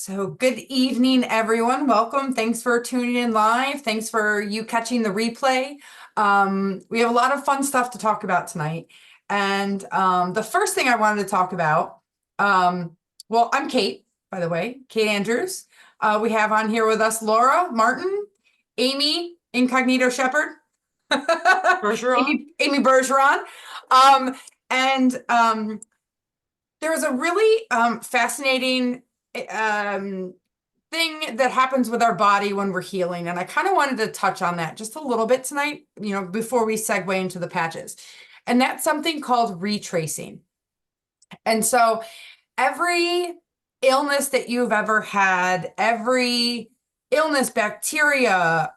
So good evening, everyone. Welcome. Thanks for tuning in live. Thanks for you catching the replay. We have a lot of fun stuff to talk about tonight. And the first thing I wanted to talk about, well, I'm Kate, by the way, Kate Andrews. We have on here with us Laura Martin, Amy Incognito Shepherd, Bergeron? Amy Bergeron. There was a really fascinating thing that happens with our body when we're healing. And I kind of wanted to touch on that just a little bit tonight, before we segue into the patches. And that's something called retracing. And so every illness that you've ever had, every illness, bacteria,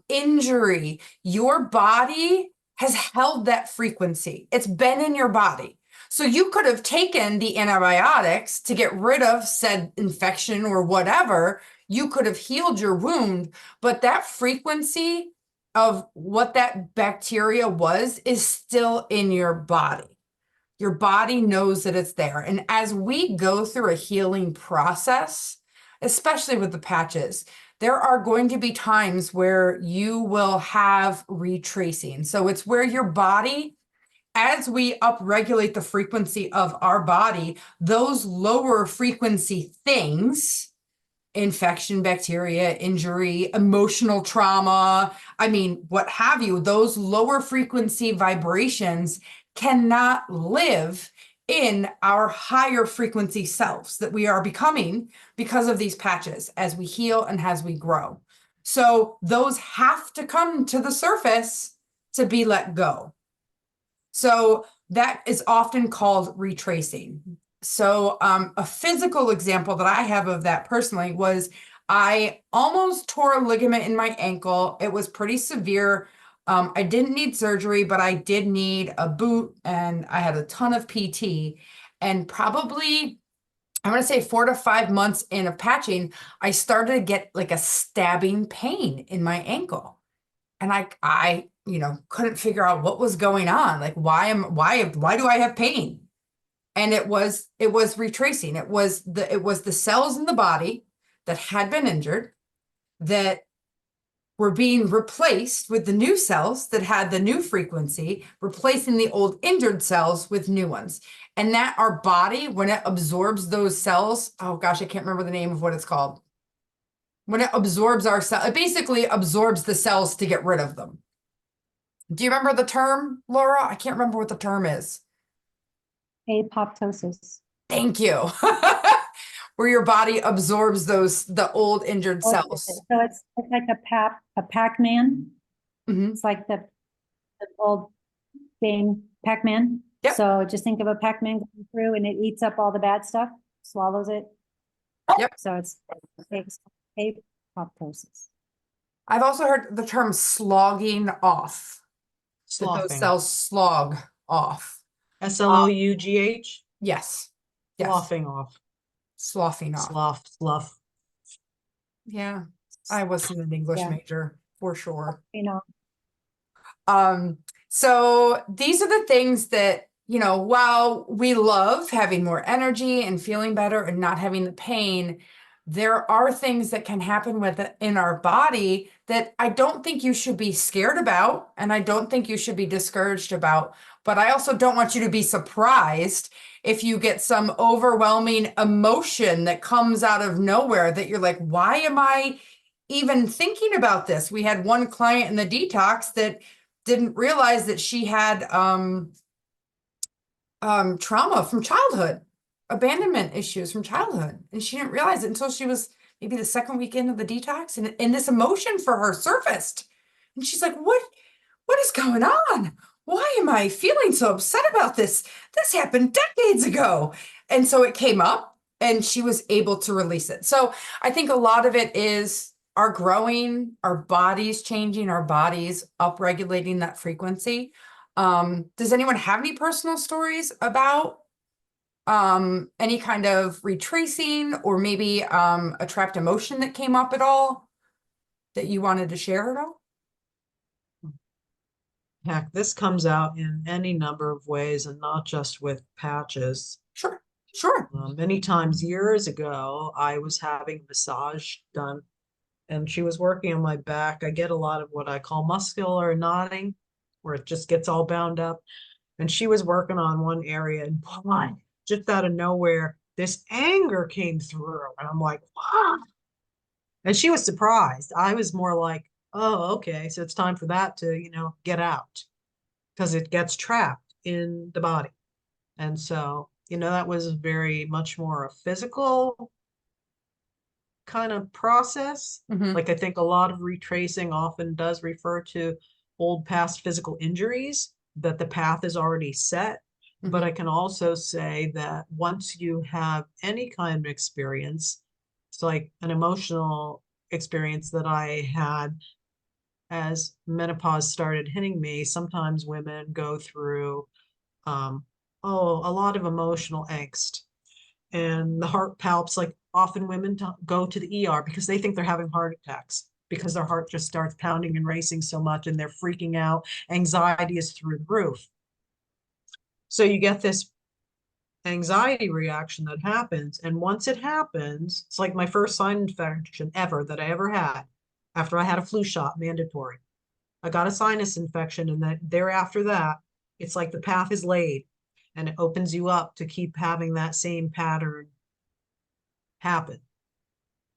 injury, your body has held that frequency. It's been in your body. So you could have taken the antibiotics to get rid of said infection or whatever. You could have healed your wound, but that frequency of what that bacteria was is still in your body. Your body knows that it's there. And as we go through a healing process, especially with the patches, there are going to be times where you will have retracing. So it's where your body, as we upregulate the frequency of our body, those lower frequency things, infection, bacteria, injury, emotional trauma, what have you, those lower frequency vibrations cannot live in our higher frequency selves that we are becoming because of these patches as we heal and as we grow. So those have to come to the surface to be let go. So that is often called retracing. So a physical example that I have of that personally was I almost tore a ligament in my ankle. It was pretty severe. I didn't need surgery, but I did need a boot, and I had a ton of PT. And probably, I'm going to say 4 to 5 months in of patching, I started to get like a stabbing pain in my ankle. And I couldn't figure out what was going on. Like, why do I have pain? And it was retracing. It was the cells in the body that had been injured that were being replaced with the new cells that had the new frequency, replacing the old injured cells with new ones. And that our body, when it absorbs those cells, oh gosh, I can't remember the name of what it's called. When it absorbs our cell, it basically absorbs the cells to get rid of them. Do you remember the term, Laura? I can't remember what the term is. Apoptosis. Thank you. Where your body absorbs the old injured cells. So it's like a Pac-Man. Mm-hmm. It's like the old game Pac-Man. Yep. So just think of a Pac-Man going through and it eats up all the bad stuff, swallows it. Yep. So it's apoptosis. I've also heard the term slogging off. That those cells slog off. SLOUGH? Yes. Sloughing off. Sloughing off. Slough. Yeah. I wasn't an English major for sure. So these are the things that, while we love having more energy and feeling better and not having the pain, there are things that can happen in our body that I don't think you should be scared about, and I don't think you should be discouraged about. But I also don't want you to be surprised if you get some overwhelming emotion that comes out of nowhere that you're like, why am I even thinking about this? We had one client in the detox that didn't realize that she had trauma from childhood, abandonment issues from childhood. And she didn't realize it until she was maybe the second weekend of the detox. And this emotion for her surfaced. And she's like, what is going on? Why am I feeling so upset about this? This happened decades ago. And so it came up and she was able to release it. So I think a lot of it is our growing, our bodies changing, our bodies upregulating that frequency. Does anyone have any personal stories about any kind of retracing or maybe a trapped emotion that came up at all that you wanted to share at all? Heck, this comes out in any number of ways and not just with patches. Sure. Sure. Many times years ago, I was having a massage done and she was working on my back. I get a lot of what I call muscular knotting, where it just gets all bound up. And she was working on one area and boy, just out of nowhere, this anger came through. And I'm like, wow. And she was surprised. I was more like, oh, okay. So it's time for that to, get out because it gets trapped in the body. And so, that was very much more a physical kind of process. Mhm. Like I think a lot of retracing often does refer to old past physical injuries, that the path is already set. But I can also say that once you have any kind of experience, it's like an emotional experience that I had as menopause started hitting me. Sometimes women go through a lot of emotional angst, and the heart palps. Like often women go to the ER because they think they're having heart attacks because their heart just starts pounding and racing so much and they're freaking out. Anxiety is through the roof. So you get this anxiety reaction that happens. And once it happens, it's like my first sinus infection ever that I ever had after I had a flu shot, mandatory. I got a sinus infection, and that thereafter that, it's like the path is laid and it opens you up to keep having that same pattern happen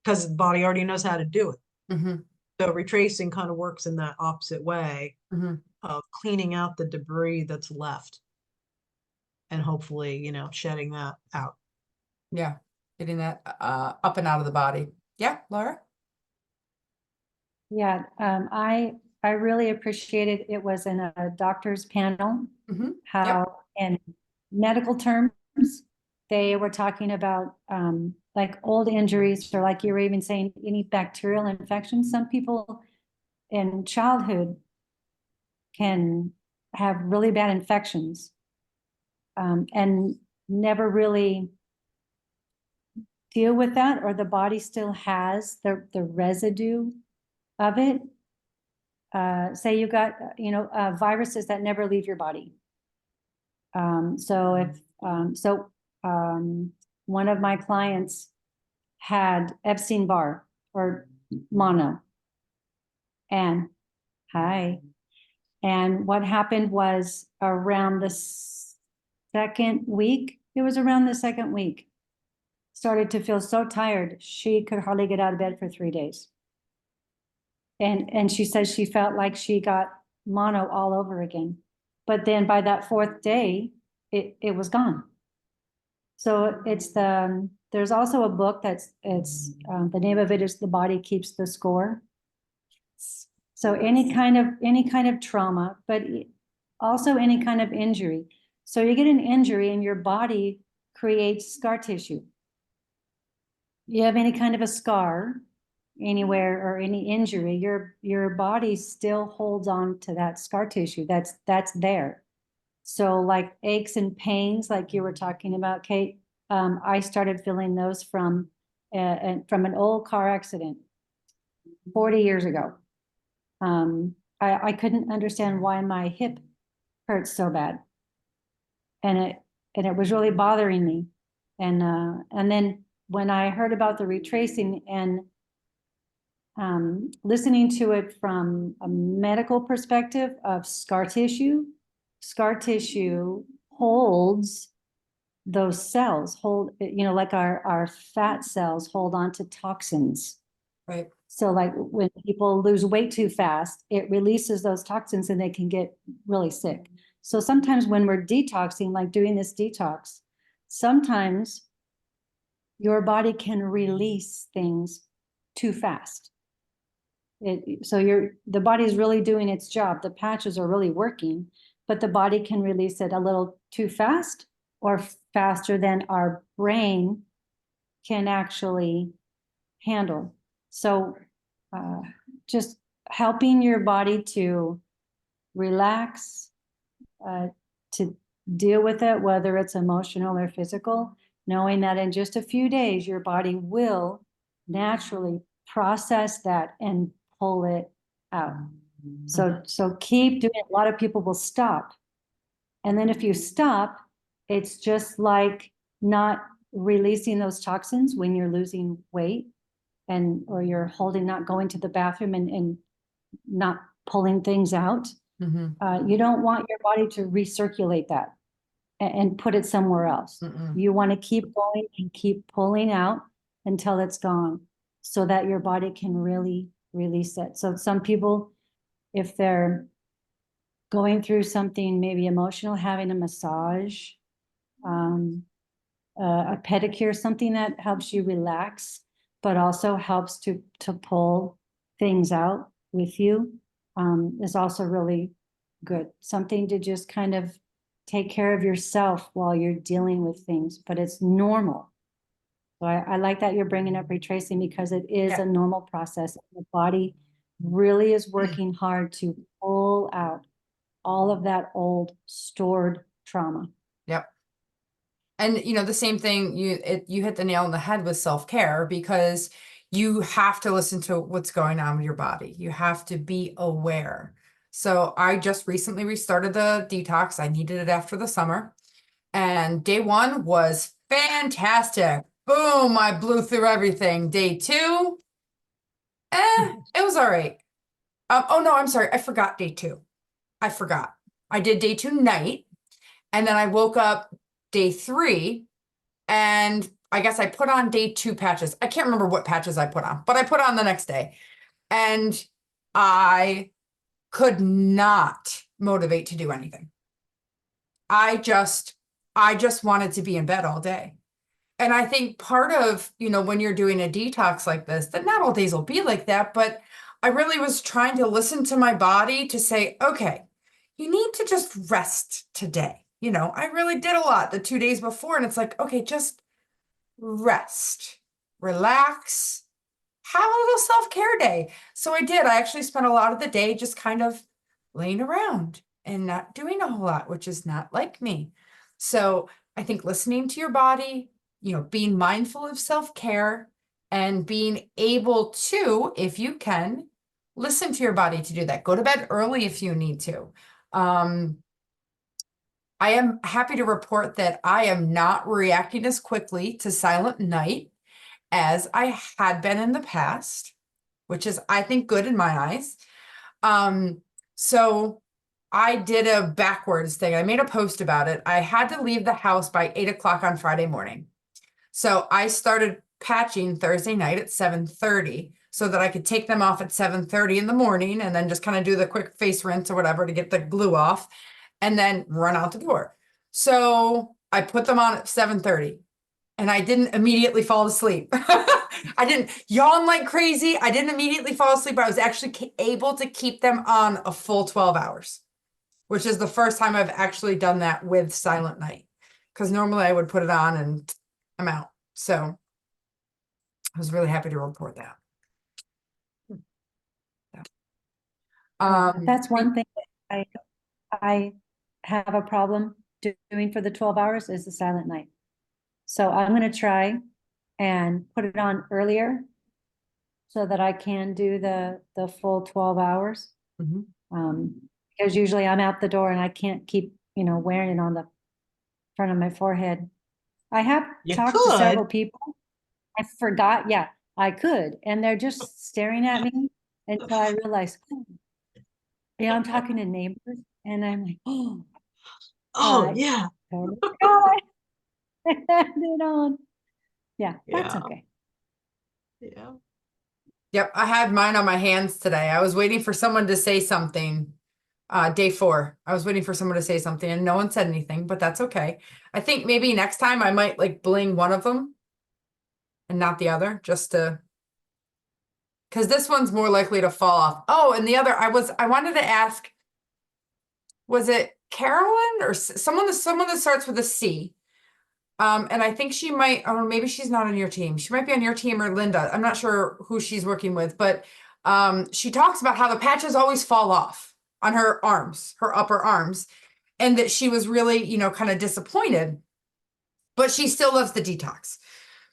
because the body already knows how to do it. Mhm. So retracing kind of works in that opposite way Mhm. of cleaning out the debris that's left and hopefully, shedding that out. Yeah. Getting that up and out of the body. Yeah, Laura? Yeah, I really appreciated it was in a doctor's panel, Mhm. Yep. how in medical terms, they were talking about like old injuries, or like you were even saying, any bacterial infections. Some people in childhood can have really bad infections and never really deal with that, or the body still has the residue of it. Say you got, viruses that never leave your body. So one of my clients had Epstein-Barr or mono. And hi. And what happened was around the second week, started to feel so tired, she could hardly get out of bed for 3 days. And she says she felt like she got mono all over again. But then by that fourth day, it was gone. So there's also a book the name of it is The Body Keeps the Score. So any kind of trauma, but also any kind of injury. So you get an injury and your body creates scar tissue. You have any kind of a scar anywhere or any injury, your body still holds on to that scar tissue that's there. So like aches and pains, like you were talking about, Kate, I started feeling those from an old car accident 40 years ago. I couldn't understand why my hip hurt so bad, and it was really bothering me. And then when I heard about the retracing and listening to it from a medical perspective of scar tissue holds those cells, like our fat cells hold on to toxins. Right. So like when people lose weight too fast, it releases those toxins and they can get really sick. So sometimes when we're detoxing, like doing this detox, sometimes your body can release things too fast. The body is really doing its job. The patches are really working, but the body can release it a little too fast or faster than our brain can actually handle. So just helping your body to relax, to deal with it, whether it's emotional or physical, knowing that in just a few days, your body will naturally process that and pull it out. So keep doing it. A lot of people will stop. And then if you stop, it's just like not releasing those toxins when you're losing weight or you're not going to the bathroom and not pulling things out. You don't want your body to recirculate that and put it somewhere else. You want to keep going and keep pulling out until it's gone so that your body can really release it. So some people, if they're going through something maybe emotional, having a massage, a pedicure, something that helps you relax, but also helps to pull things out with you, is also really good. Something to just kind of take care of yourself while you're dealing with things, but it's normal. So I like that you're bringing up retracing because it is a normal process. The body really is working hard to pull out all of that old stored trauma. Yep. And you know, the same thing, you hit the nail on the head with self-care, because you have to listen to what's going on with your body. You have to be aware. So I just recently restarted the detox. I needed it after the summer. And day 1 was fantastic. Boom, I blew through everything. Day 2, it was all right. Oh no, I'm sorry. I forgot day 2. I forgot. I did day 2 night. And then I woke up day 3, and I guess I put on day 2 patches. I can't remember what patches I put on, but I put on the next day. And I could not motivate to do anything. I just wanted to be in bed all day. And I think part of, you know, when you're doing a detox like this, that not all days will be like that, but I really was trying to listen to my body to say, okay, you need to just rest today. You know, I really did a lot the 2 days before, and it's like, okay, just rest, relax, have a little self-care day. So I did. I actually spent a lot of the day just kind of laying around and not doing a whole lot, which is not like me. So I think listening to your body, you know, being mindful of self-care and being able to, if you can, listen to your body to do that. Go to bed early if you need to. I am happy to report that I am not reacting as quickly to silent night as I had been in the past, which is, I think, good in my eyes. So I did a backwards thing. I made a post about it. I had to leave the house by 8 o'clock on Friday morning. So I started patching Thursday night at 7:30 so that I could take them off at 7:30 in the morning and then just kind of do the quick face rinse or whatever to get the glue off and then run out the door. So I put them on at 7:30 and I didn't immediately fall asleep. I didn't yawn like crazy. I didn't immediately fall asleep. I was actually able to keep them on a full 12 hours, which is the first time I've actually done that with silent night. Because normally I would put it on and I'm out. So I was really happy to report that. That's one thing that I have a problem doing for the 12 hours is the silent night. So I'm going to try and put it on earlier so that I can do the full 12 hours. Because usually I'm out the door and I can't keep, you know, wearing it on the front of my forehead. I have talked to several people. I forgot. Yeah, I could. And they're just staring at me until I realize, yeah, I'm talking to neighbors and I'm like, yeah. It on. Yeah, that's Yeah. okay. Yeah. Yep, I had mine on my hands today. I was waiting for someone to say something. Day 4, I was waiting for someone to say something and no one said anything, but that's okay. I think maybe next time I might like bling one of them and not the other, just to, because this one's more likely to fall off. Oh, and the other, I wanted to ask, was it Carolyn or someone that starts with a C? And I think she might, or maybe she's not on your team. She might be on your team, or Linda. I'm not sure who she's working with, but she talks about how the patches always fall off on her arms, her upper arms, and that she was really, you know, kind of disappointed, but she still loves the detox.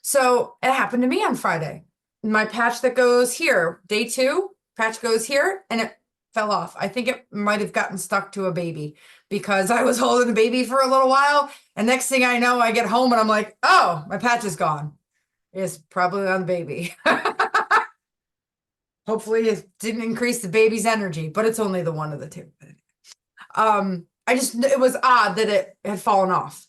So it happened to me on Friday. My patch that goes here, day 2, patch goes here, and fell off. I think it might have gotten stuck to a baby because I was holding the baby for a little while. And next thing I know, I get home and I'm like, oh, my patch is gone. It's probably on the baby. Hopefully it didn't increase the baby's energy, but it's only the one of the two. It was odd that it had fallen off.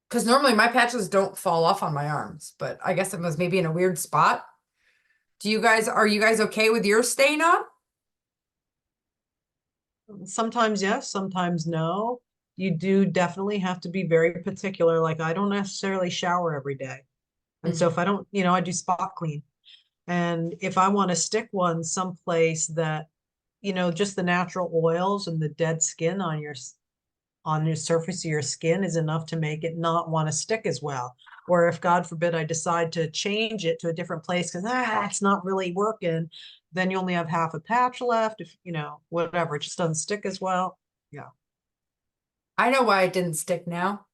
Because normally my patches don't fall off on my arms, but I guess it was maybe in a weird spot. Are you guys okay with yours staying on? Sometimes yes, sometimes no. You do definitely have to be very particular. Like I don't necessarily shower every day. And so if I don't, I do spot clean. And if I want to stick one someplace that, just the natural oils and the dead skin on your surface of your skin is enough to make it not want to stick as well. Or if God forbid I decide to change it to a different place because it's not really working, then you only have half a patch left. If whatever, it just doesn't stick as well. Yeah. I know why it didn't stick now.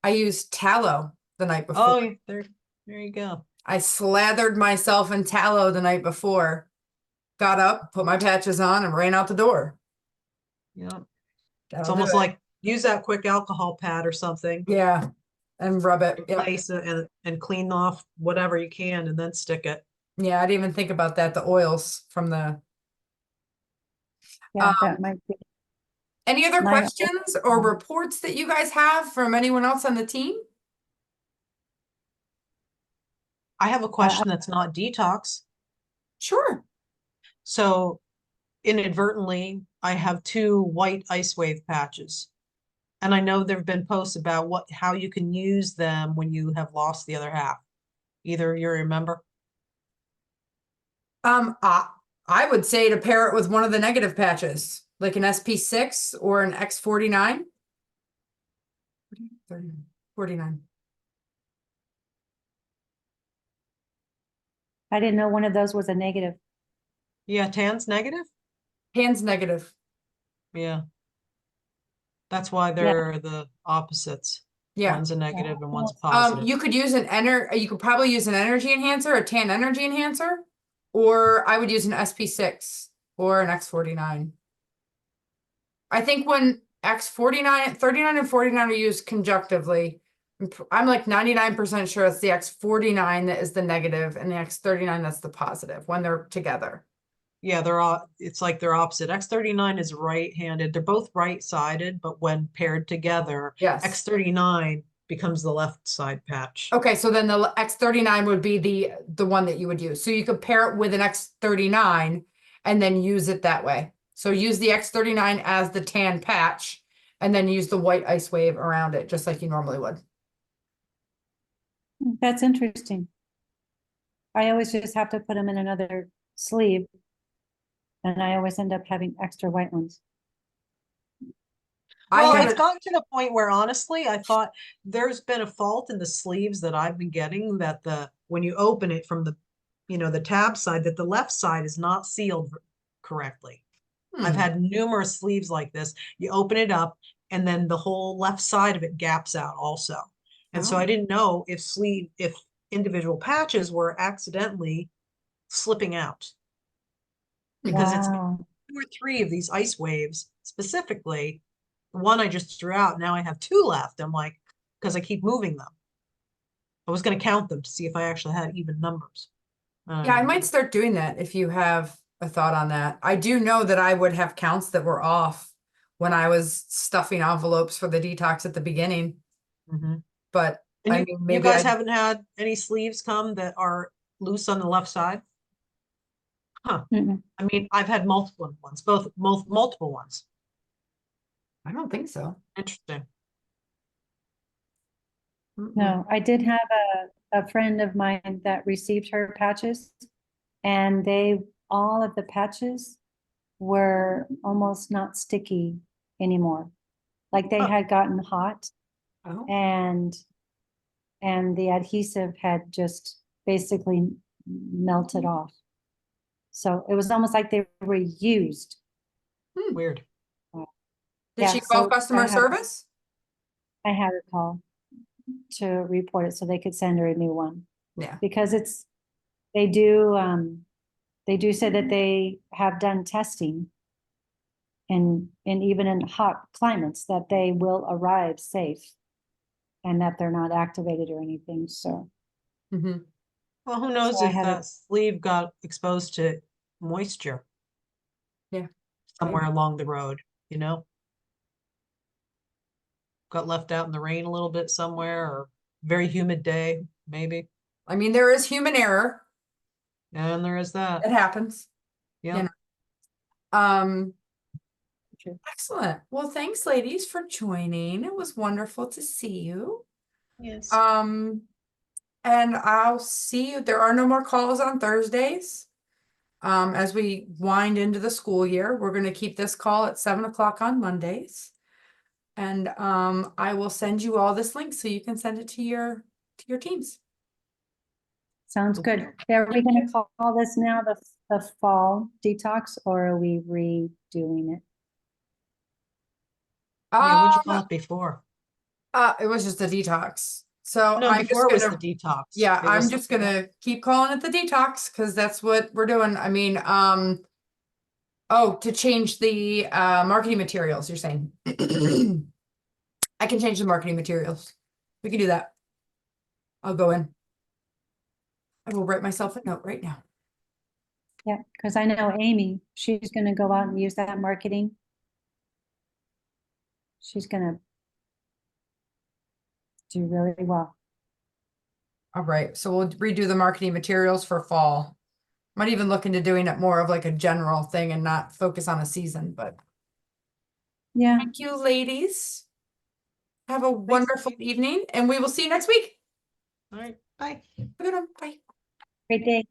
I used tallow the night before. Oh, there you go. I slathered myself in tallow the night before, got up, put my patches on, and ran out the door. Yeah. That'll It's do almost it. like use that quick alcohol pad or something. Yeah, and rub it. Yep. Replace it and clean off whatever you can and then stick it. Yeah, I didn't even think about that. The oils from the. Yeah, that might be. Any other My- questions or reports that you guys have from anyone else on the team? I have a question that's not detox. Sure. So inadvertently, I have 2 white ice wave patches. And I know there have been posts about how you can use them when you have lost the other half. Either you remember? I would say to pair it with one of the negative patches, like an SP6 or an X49. 49. I didn't know one of those was a negative. Yeah, tan's negative? Hands negative. Yeah. That's why they're the opposites. Yeah. One's a negative and one's a positive. You could use you could probably use an energy enhancer, a tan energy enhancer, or I would use an SP6 or an X49. I think when X49, 39 and 49 are used conjunctively, I'm like 99% sure it's the X49 that is the negative and the X39 that's the positive when they're together. Yeah, it's like they're opposite. X39 is right-handed. They're both right-sided, but when paired together, Yes. X39 becomes the left side patch. Okay, so then the X39 would be the one that you would use. So you could pair it with an X39 and then use it that way. So use the X39 as the tan patch and then use the white ice wave around it, just like you normally would. That's interesting. I always just have to put them in another sleeve. And I always end up having extra white ones. Well, I it's had gotten to the point where honestly, I thought there's been a fault in the sleeves that I've been getting that when you open it from the, the tab side, that the left side is not sealed correctly. I've had numerous sleeves like this. You open it up and then the whole left side of it gaps out also. And so I didn't know if individual patches were accidentally slipping out. Because it's 2 or 3 of these ice waves specifically. One I just threw out. Now I have 2 left. I'm like, because I keep moving them. I was going to count them to see if I actually had even numbers. Yeah, I might start doing that if you have a thought on that. I do know that I would have counts that were off when I was stuffing envelopes for the detox at the beginning. But And I you, mean, you maybe guys haven't had any sleeves come that are loose on the left side? Huh. I mean, I've had multiple ones, multiple ones. I don't think so. Interesting. No, I did have a friend of mine that received her patches and all of the patches were almost not sticky anymore. Like they had gotten hot Oh. and the adhesive had just basically melted off. So it was almost like they were used. Weird. Did she call customer service? I had her call to report it so they could send her a new one. Yeah. Because they do They do say that they have done testing. And even in hot climates, that they will arrive safe. And that they're not activated or anything, so. hmm Well, who knows So I if haven't- that sleeve got exposed to moisture Yeah. somewhere along the road, you know? Got left out in the rain a little bit somewhere, or very humid day, maybe. I mean, there is human error. And there is that. It happens. Yeah. know. Um, excellent. Well, thanks, ladies, for joining. It was wonderful to see you. Yes. And I'll see you. There are no more calls on Thursdays. As we wind into the school year, we're going to keep this call at 7 o'clock on Mondays. And I will send you all this link so you can send it to your teams. Sounds good. Are we gonna call this now the fall detox, or are we redoing it? Yeah, what'd you call it before? It was just a detox. So No, I'm just before it was gonna, the detox. yeah, It was I'm just something else. gonna keep calling it the detox because that's what we're doing. I mean, oh, to change the marketing materials, you're saying. I can change the marketing materials. We can do that. I'll go in. I will write myself a note right now. Yeah, because I know Amy, she's gonna go out and use that marketing. She's gonna do really well. All right, so we'll redo the marketing materials for fall. Might even look into doing it more of like a general thing and not focus on a season, but Yeah, thank you, ladies. Have a wonderful evening and we will see you next week. All right, bye. Have a good one. Bye. great day.